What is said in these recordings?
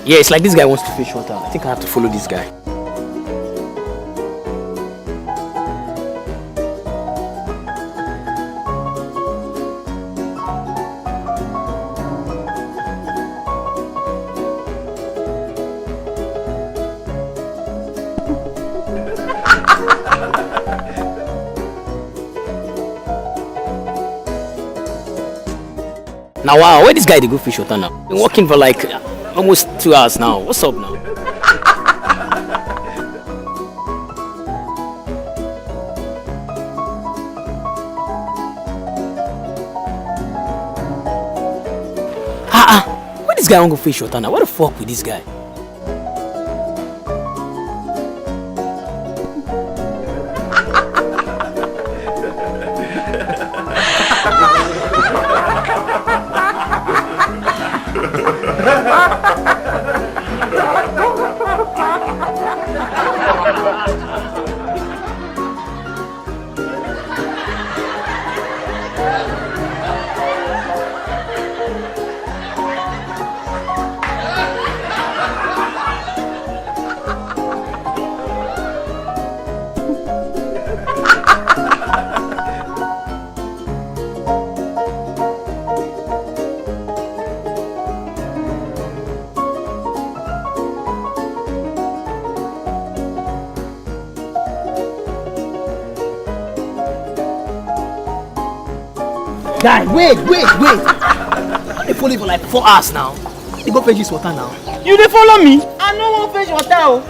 Yeah, it's like this guy wants to fetch water. I think I have to follow this guy. Now wow, where this guy dey go fish water now? Been working for like almost 2 hours now. What's up now? Where this guy want go fish water now? What the fuck with this guy? Guy, wait! I dey follow you for like 4 hours now. You go fetch this water now. You dey follow me? I no wan fetch water.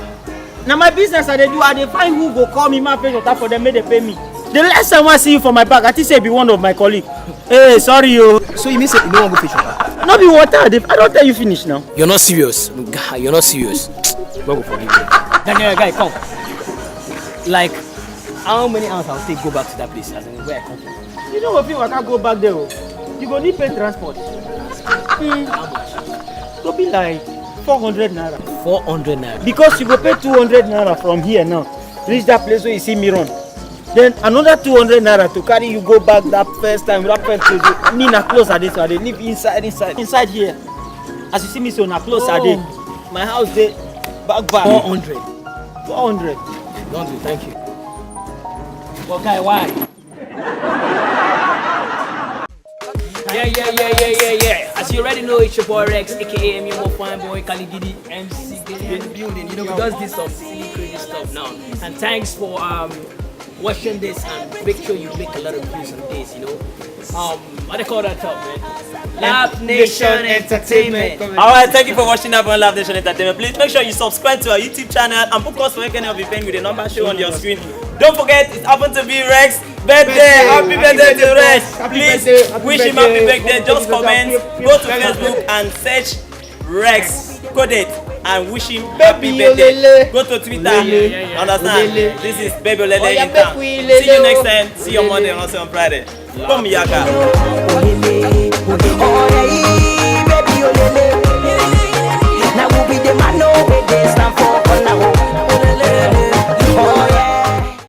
Now my business I dey do, I dey find who go call me ma fetch water for them, make they pay me. The last time I see you for my back, I think say be one of my colleagues. Hey, sorry yo. So you mean say you no wan go fetch water? No be water, I don't tell you finish now. You're not serious. Guy, you're not serious. God will forgive you. Daniel, guy, come. Like, how many hours I'll take go back to that place as in where I come from? You know if you water go back there, you go need pay transport. How much? Go be like 400 naira. 400 naira. Because you go pay 200 naira from here now. Reach that place where you see me run. Then another 200 naira to carry you go back that first time. That first place. Me na close at this, so they live inside here. As you see me, so na close at it. My house there, back. 400. 400. Don't do, thank you. But guy, why? Yeah. As you already know, it's your boy Rex, aka Mimo Fine Boy, Kaligidi, MC in the building. You know, he does this some silly, crazy stuff now. And thanks for watching this, and make sure you make a lot of views on this, you know. What they call that top, man? Lab Nation Entertainment. Alright, thank you for watching that on Lab Nation Entertainment. Please make sure you subscribe to our YouTube channel and book us for any of the paying with the number shown on your screen. Don't forget, it happened to be Rex birthday. Happy birthday to Rex. Please wish him happy birthday. Just comment, go to Facebook and search Rex Coded and wish him happy birthday. Go to Twitter. Understand? This is Baby Olele in town. See you next time. See you on Monday and also on Friday. Come Yaka.